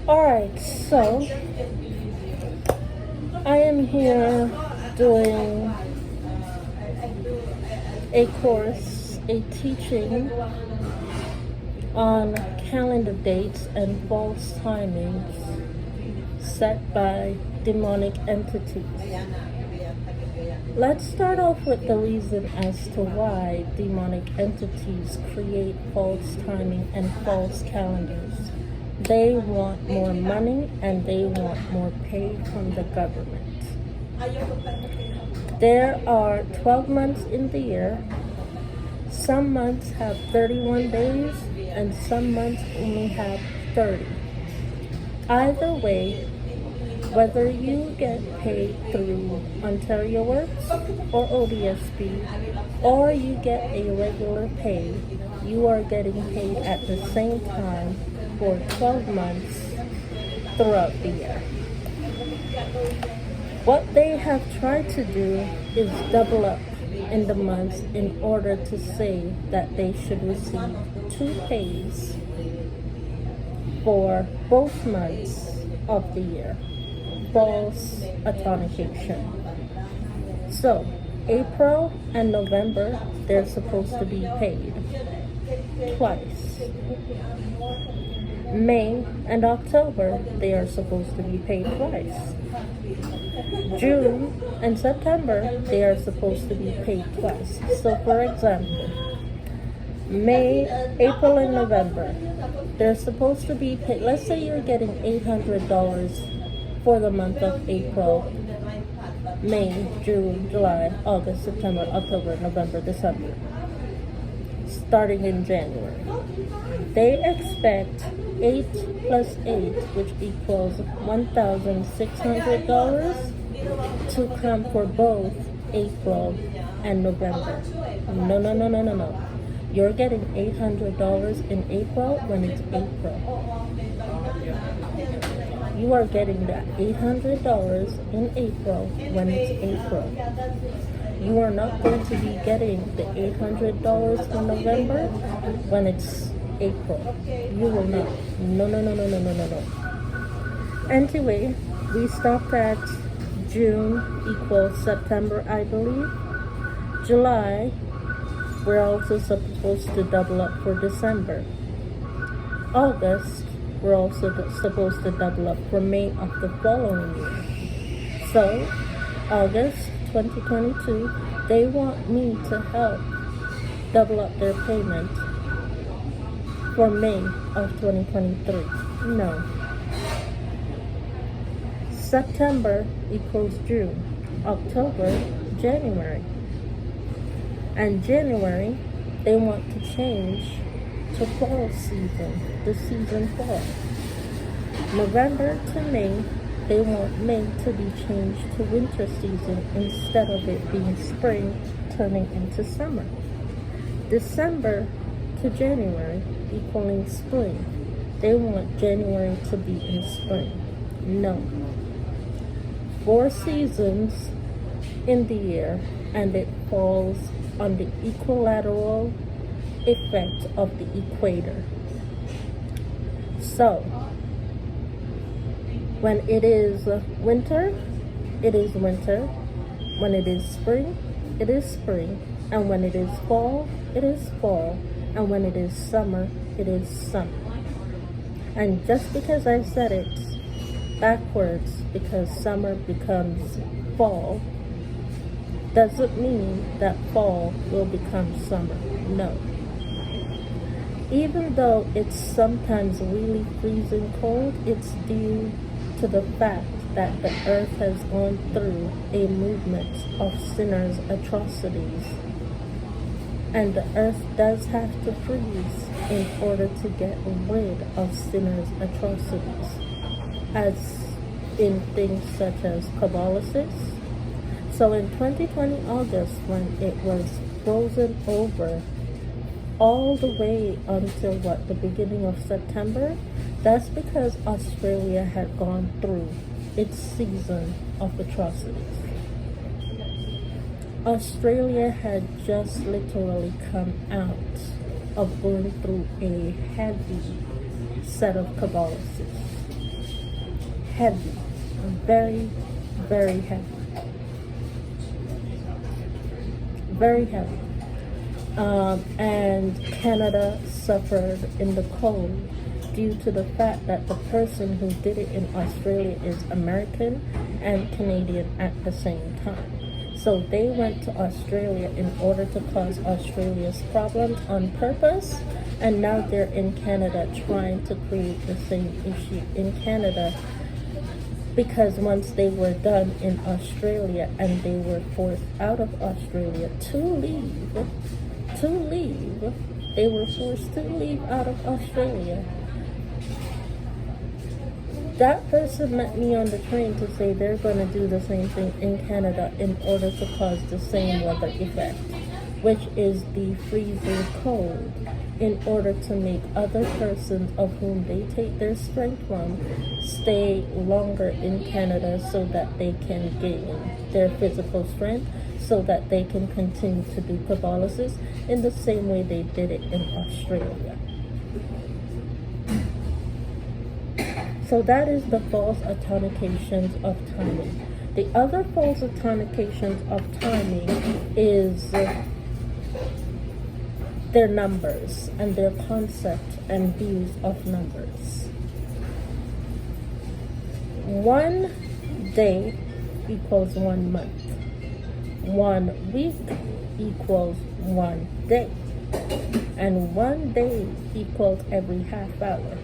Alright, so I am here doing a course, a teaching on calendar dates and false timings set by demonic entities. Let's start off with the reason as to why demonic entities create false timing and false calendars. They want more money and they want more pay from the government. There are 12 months in the year. Some months have 31 days and some months only have 30. Either way, whether you get paid through Ontario Works or ODSP, or you get a regular pay, you are getting paid at the same time for 12 months throughout the year. What they have tried to do is double up in the months in order to say that they should receive 2 pays for both months of the year. False authentication. So, April and November, they're supposed to be paid twice. May and October, they are supposed to be paid twice. June and September, they are supposed to be paid twice. So, for example, May, April, and November, they're supposed to be paid. Let's say you're getting $800 for the month of April, May, June, July, August, September, October, November, December, starting in January. They expect 8 plus 8, which equals $1,600 to come for both April and November. No. You're getting $800 in April when it's April. You are getting that $800 in April when it's April. You are not going to be getting the $800 for November when it's April. You will not. No. Anyway, we stopped at June equals September, I believe. July, we're also supposed to double up for December. August, we're also supposed to double up for May of the following year. So, August 2022, they want me to help double up their payment for May of 2023. No. September equals June. October, January. And January, they want to change to fall season, the season fall. November to May, they want May to be changed to winter season instead of it being spring turning into summer. December to January equaling spring. They want January to be in spring. No. 4 seasons in the year, and it falls on the equilateral effect of the equator. So, when it is winter, it is winter. When it is spring, it is spring. And when it is fall, it is fall. And when it is summer, it is summer. And just because I said it backwards, because summer becomes fall, doesn't mean that fall will become summer. No. Even though it's sometimes really freezing cold, it's due to the fact that the earth has gone through a movement of sinners' atrocities. And the earth does have to freeze in order to get rid of sinners' atrocities, as in things such as Cabalisis. So in 2020 August, when it was frozen over all the way until the beginning of September, that's because Australia had gone through its season of atrocities. Australia had just literally come out of going through a heavy set of Cabalisis. heavy, very, very heavy, very heavy. And Canada suffered in the cold due to the fact that the person who did it in Australia is American and Canadian at the same time. So they went to Australia in order to cause Australia's problems on purpose, and now they're in Canada trying to create the same issue in Canada, because once they were done in Australia and they were forced out of Australia to leave, they were forced to leave out of Australia. That person met me on the train to say they're going to do the same thing in Canada in order to cause the same weather effect, which is the freezing cold, in order to make other persons of whom they take their strength from stay longer in Canada so that they can gain their physical strength, so that they can continue to do pyrolysis in the same way they did it in Australia. So that is the false authentications of timing. The other false authentications of timing is their numbers and their concept and views of numbers. 1 day equals 1 month. 1 week equals 1 day. And 1 day equals every half hour.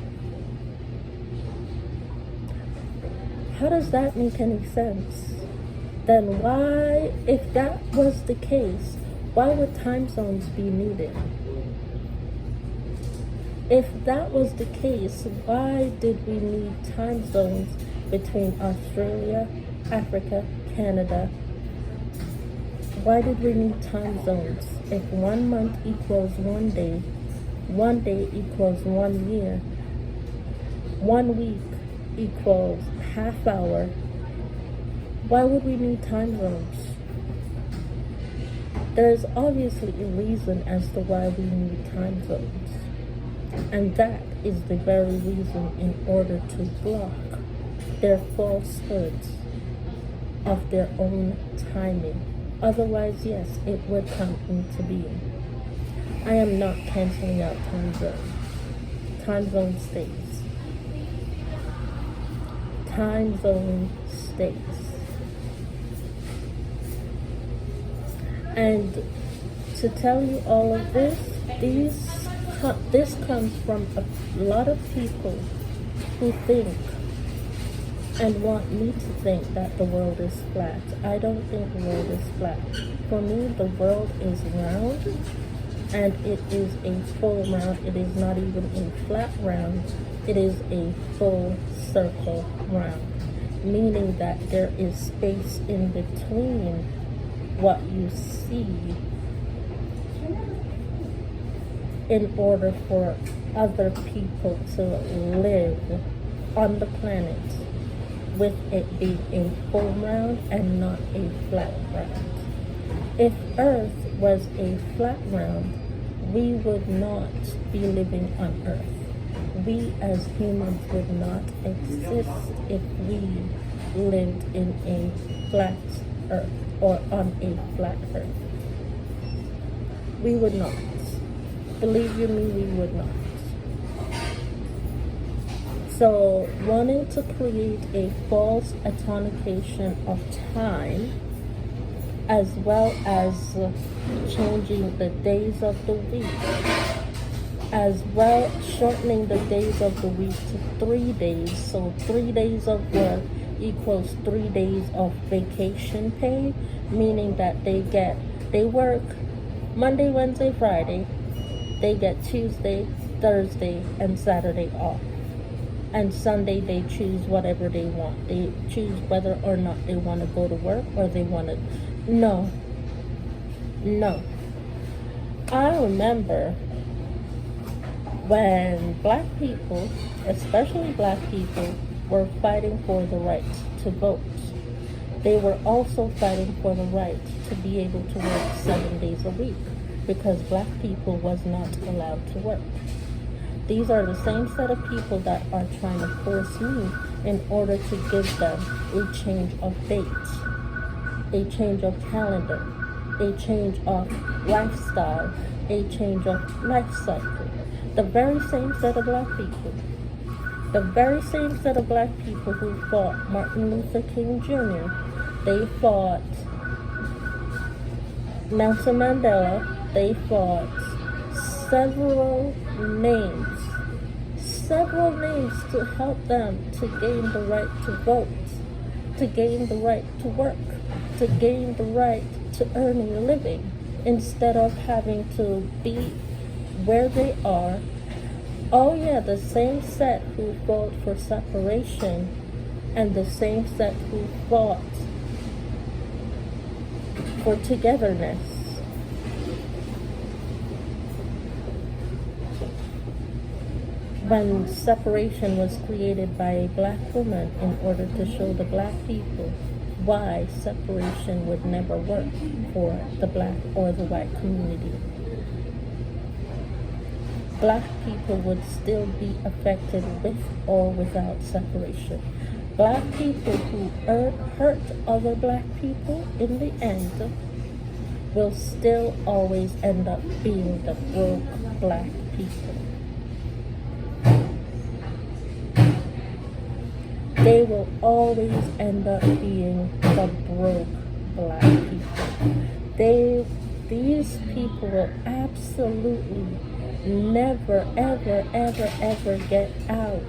How does that make any sense? Then why, if that was the case, why would time zones be needed? If that was the case, why did we need time zones between Australia, Africa, Canada? Why did we need time zones? If 1 month equals 1 day, 1 day equals 1 year, 1 week equals half hour, why would we need time zones? There's obviously a reason as to why we need time zones. And that is the very reason, in order to block their falsehoods of their own timing. Otherwise, yes, it would come into being. I am not canceling out time zone. Time zone stays. Time zone stays. And to tell you all of this, this comes from a lot of people who think and want me to think that the world is flat. I don't think the world is flat. For me, the world is round, and it is a full round. It is not even a flat round. It is a full circle round, meaning that there is space in between what you see in order for other people to live on the planet with it being a full round and not a flat round. If Earth was a flat round, we would not be living on Earth. We as humans would not exist if we lived in a flat Earth or on a flat Earth. We would not. Believe you me, we would not. So, wanting to create a false authentication of time, as well as changing the days of the week, as well shortening the days of the week to 3 days. So 3 days of work equals 3 days of vacation pay, meaning that they work Monday, Wednesday, Friday. They get Tuesday, Thursday, and Saturday off. And Sunday they choose whatever they want. They choose whether or not they want to go to work or they want to. No. I remember when black people, especially black people, were fighting for the right to vote. They were also fighting for the right to be able to work 7 days a week, because black people was not allowed to work. These are the same set of people that are trying to force me in order to give them a change of date, a change of calendar, a change of lifestyle, a change of life cycle. The very same set of black people. The very same set of black people who fought Martin Luther King Jr. They fought Nelson Mandela. They fought several names to help them to gain the right to vote, to gain the right to work, to gain the right to earn a living, instead of having to be where they are. Oh yeah, the same set who fought for separation and the same set who fought for togetherness. When separation was created by a black woman in order to show the black people why separation would never work for the black or the white community. Black people would still be affected with or without separation. Black people who hurt other black people in the end will still always end up being the broke black people. They will always end up being the broke black people. These people will absolutely never, ever, ever, ever get out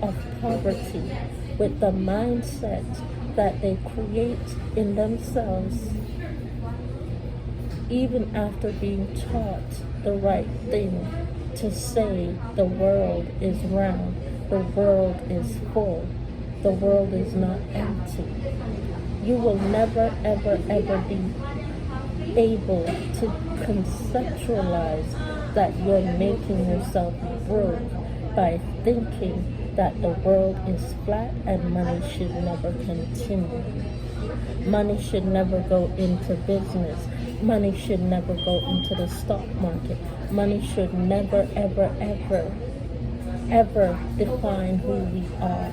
of poverty with the mindset that they create in themselves, even after being taught the right thing to say the world is round, the world is full. The world is not empty. You will never, ever, ever be able to conceptualize that you're making yourself broke by thinking that the world is flat and money should never continue. Money should never go into business. Money should never go into the stock market. Money should never, ever, ever, ever define who we are.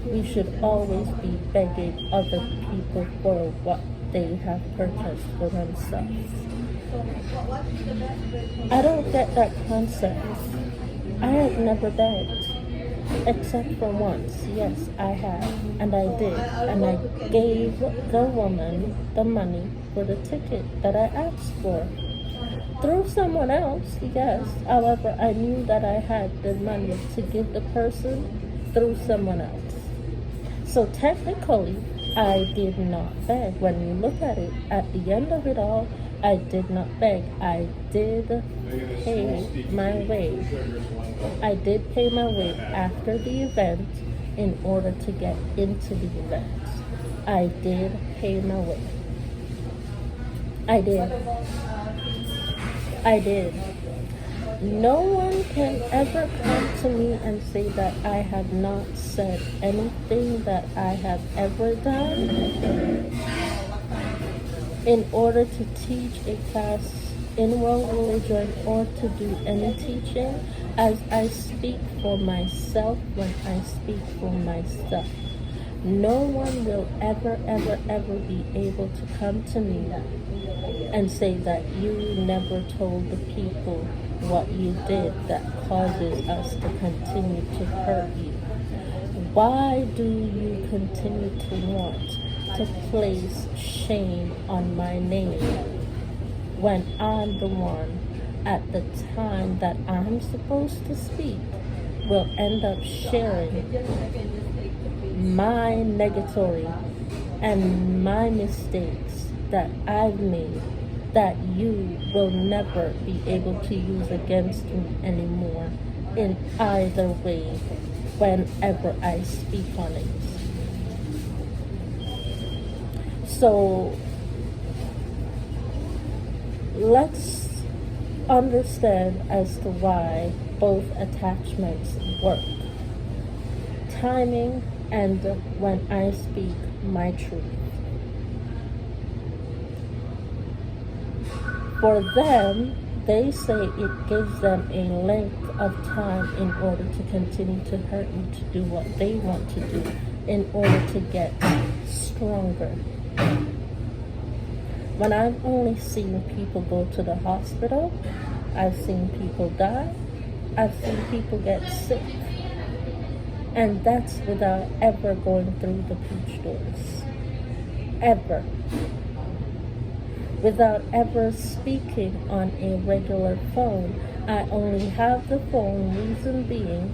We should always be begging other people for what they have purchased for themselves. I don't get that concept. I have never begged, except for once. Yes, I have, and I did, and I gave the woman the money for the ticket that I asked for. Through someone else, yes. However, I knew that I had the money to give the person through someone else. So technically, I did not beg. When you look at it, at the end of it all, I did not beg. I did pay my way. I did pay my way after the event in order to get into the event. I did pay my way. I did. No one can ever come to me and say that I have not said anything that I have ever done in order to teach a class in world religion or to do any teaching, as I speak for myself when I speak for myself. No one will ever, ever, ever be able to come to me and say that you never told the people what you did that causes us to continue to hurt you. Why do you continue to want to place shame on my name when I'm the one at the time that I'm supposed to speak will end up sharing my negatory and my mistakes that I've made that you will never be able to use against me anymore in either way whenever I speak on it. So let's understand as to why both attachments work. Timing and when I speak my truth. For them, They say it gives them a length of time in order to continue to hurt you to do what they want to do in order to get stronger. When I've only seen people go to the hospital, I've seen people die, I've seen people get sick, and that's without ever going through the peach doors. Ever. Without ever speaking on a regular phone. I only have the phone, reason being,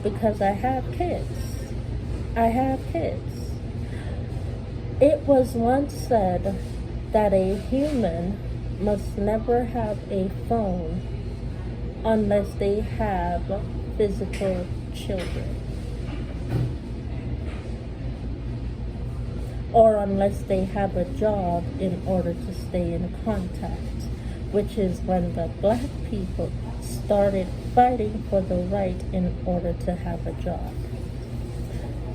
because I have kids. I have kids. It was once said that a human must never have a phone unless they have physical children. Or unless they have a job in order to stay in contact, which is when the black people started fighting for the right in order to have a job,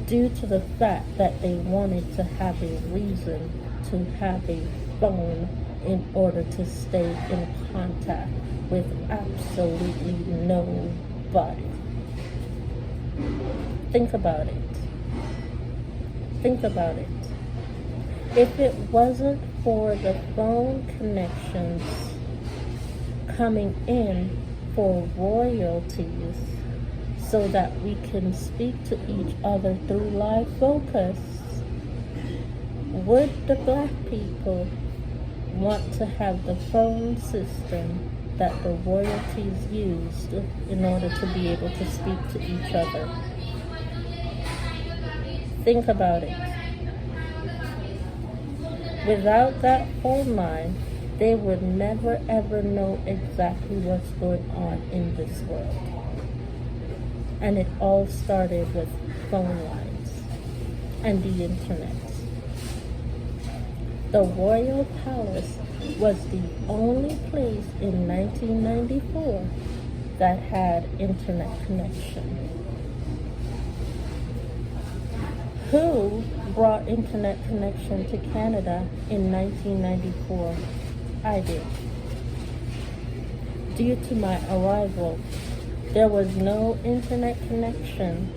due to the fact that they wanted to have a reason to have a phone in order to stay in contact with absolutely nobody. Think about it. Think about it. If it wasn't for the phone connections coming in for royalties so that we can speak to each other through live focus, would the black people want to have the phone system that the royalties used in order to be able to speak to each other? Think about it. Without that phone line, they would never ever know exactly what's going on in this world. And it all started with phone lines and the internet. The Royal Palace was the only place in 1994 that had internet connection. Who brought internet connection to Canada in 1994? I did. Due to my arrival, there was no internet connection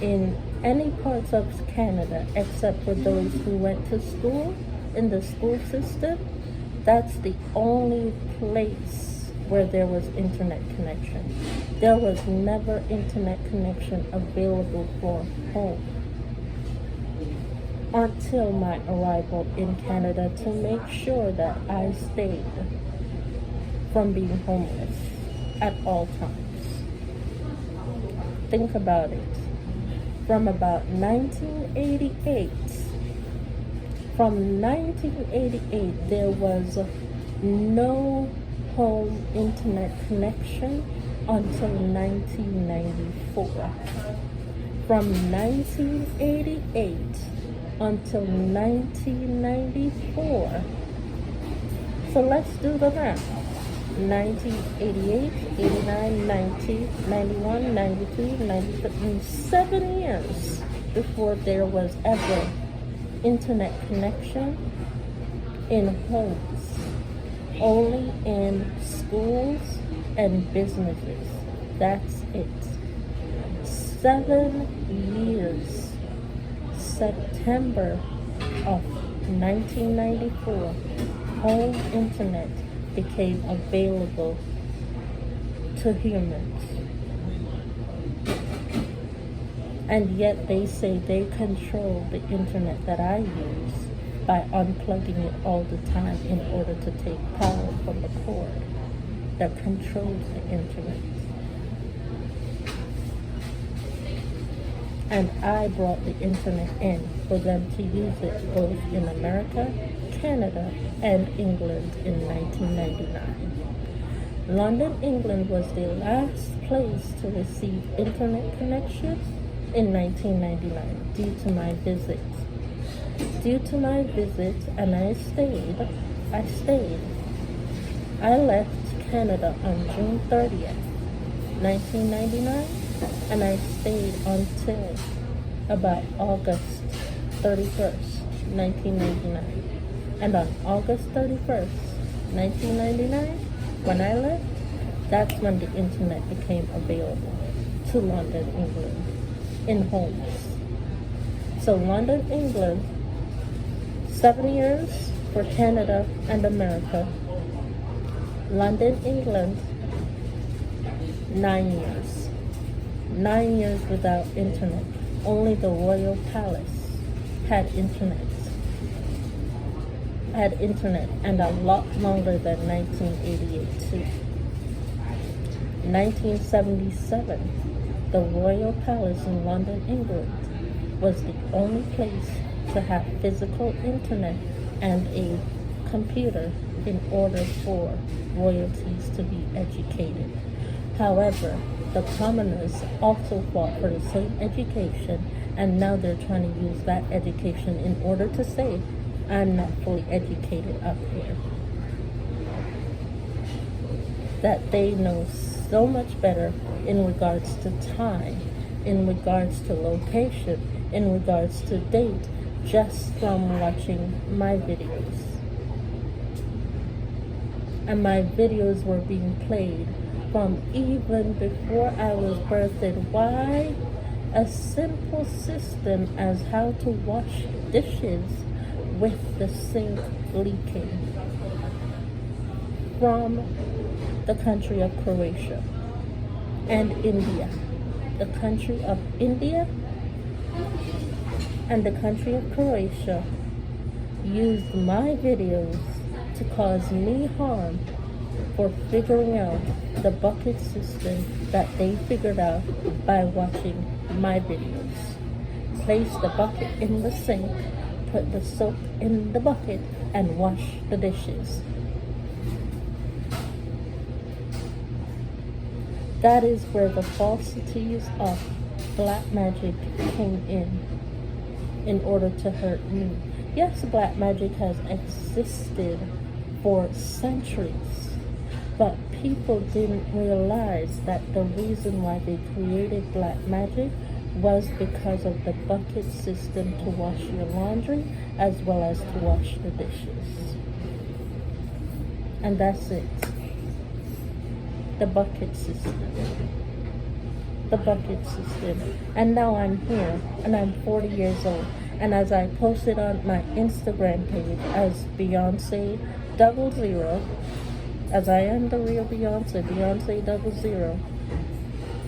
in any parts of Canada except for those who went to school in the school system. That's the only place where there was internet connection. There was never internet connection available for home until my arrival in Canada to make sure that I stayed from being homeless at all times. Think about it. From about 1988, there was no home internet connection until 1994. From 1988 until 1994. So let's do the math. 1988, 89, 90, 91, 92, 93, 7 years before there was ever internet connection in homes, only in schools and businesses. That's it. 7 years. September of 1994, home internet became available to humans. And yet they say they control the internet that I use by unplugging it all the time in order to take power from the cord that controls the internet. And I brought the internet in for them to use it both in America, Canada, and England in 1999. London, England was the last place to receive internet connection in 1999 due to my visit. Due to my visit, and I stayed. I left Canada on June 30th, 1999. And I stayed until about August 31st, 1999. And on August 31st, 1999, when I left, that's when the internet became available to London, England, in homes. So London, England, 7 years for Canada and America. London, England, 9 years. 9 years without internet. Only the Royal Palace had internet. And a lot longer than 1988 too. 1977, the Royal Palace in London, England was the only place to have physical internet and a computer in order for royalties to be educated. However, the commoners also fought for the same education, and now they're trying to use that education in order to say, I'm not fully educated up here. That they know so much better in regards to time, in regards to location, in regards to date, just from watching my videos. And my videos were being played from even before I was birthed. Why? A simple system as how to wash dishes with the sink leaking from the country of Croatia and India. The country of India and the country of Croatia used my videos to cause me harm for figuring out the bucket system that they figured out by watching my videos. Place the bucket in the sink, put the soap in the bucket, and wash the dishes. That is where the falsities of black magic came in order to hurt me. Yes, black magic has existed for centuries, but people didn't realize that the reason why they created black magic was because of the bucket system to wash your laundry as well as to wash the dishes. And that's it. The bucket system. The bucket system. And now I'm here, and I'm 40 years old. And as I posted on my Instagram page as Beyonce 00, as I am the real Beyonce, Beyonce 00,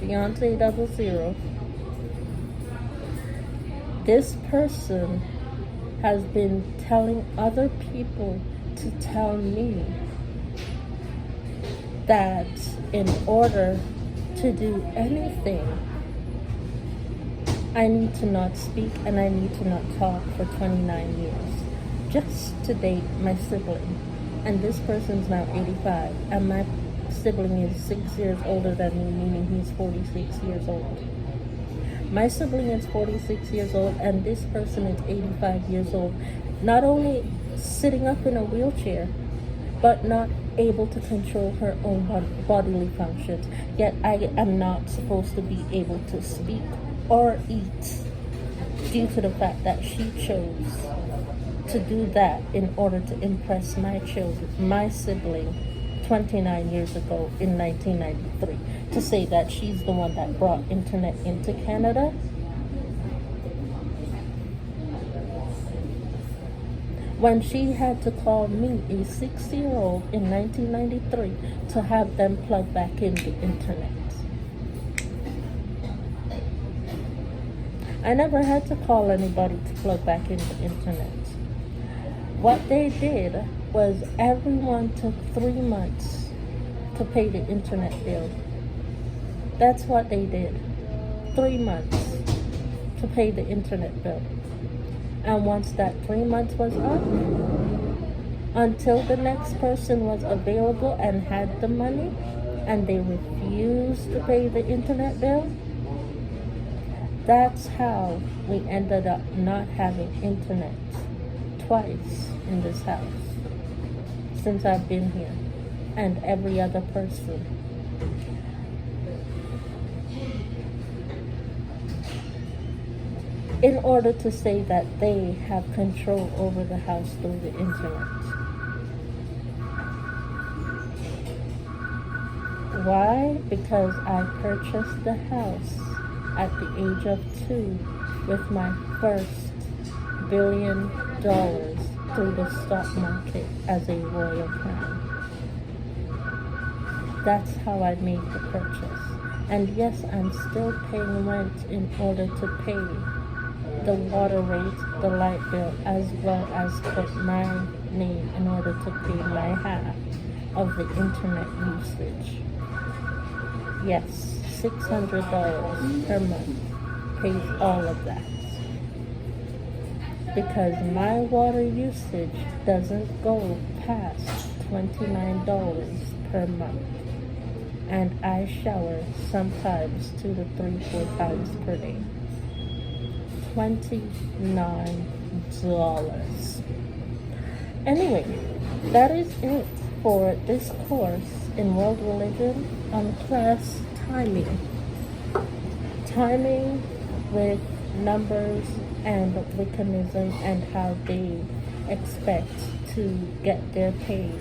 Beyonce 00, this person has been telling other people to tell me that in order to do anything, I need to not speak and I need to not talk for 29 years just to date my sibling. And this person's now 85, and my sibling is 6 years older than me, meaning he's 46 years old. My sibling is 46 years old, and this person is 85 years old, not only sitting up in a wheelchair, but not able to control her own bodily functions. Yet I am not supposed to be able to speak or eat due to the fact that she chose to do that in order to impress my children, my sibling, 29 years ago in 1993, to say that she's the one that brought internet into Canada. When she had to call me, a 6-year-old, in 1993 to have them plug back in the internet. I never had to call anybody to plug back in the internet. What they did was everyone took 3 months to pay the internet bill. That's what they did. 3 months to pay the internet bill. And once that 3 months was up, until the next person was available and had the money, and they refused to pay the internet bill, that's how we ended up not having internet twice in this house since I've been here, and every other person. In order to say that they have control over the house through the internet. Why? Because I purchased the house at the age of 2 with my first $1 billion through the stock market as a royal crown. That's how I made the purchase. And yes, I'm still paying rent in order to pay the water rate, the light bill, as well as put my name in order to pay my half of the internet usage. Yes, $600 per month pays all of that. Because my water usage doesn't go past $29 per month. And I shower sometimes 2 to 3, 4 times per day. $29. Anyway, that is it for this course in world religion on class timing. Timing with numbers and Wiccanism and how they expect to get their pay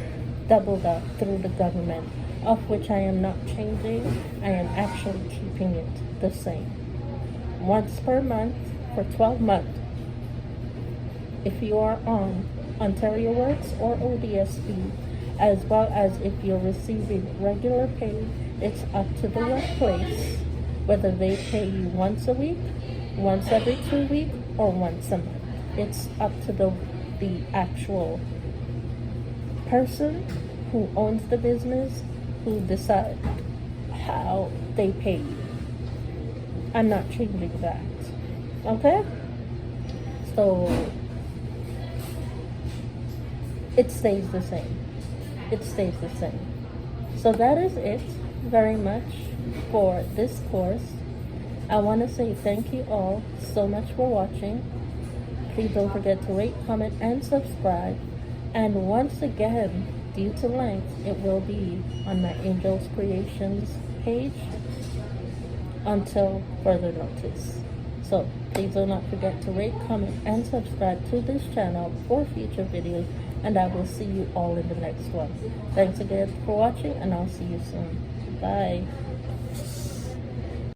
doubled up through the government, of which I am not changing. I am actually keeping it the same. Once per month for 12 months. If you are on Ontario Works or ODSP, as well as if you're receiving regular pay, it's up to the workplace whether they pay you once a week, once every 2 weeks, or once a month. It's up to the actual person who owns the business who decide how they pay you. I'm not changing that. Okay? So it stays the same. It stays the same. So that is it very much for this course. I want to say thank you all so much for watching. Please don't forget to rate, comment, and subscribe. And once again, due to length, it will be on my Angels Creations page until further notice. So please do not forget to rate, comment, and subscribe to this channel for future videos, and I will see you all in the next one. Thanks again for watching, and I'll see you soon. Bye.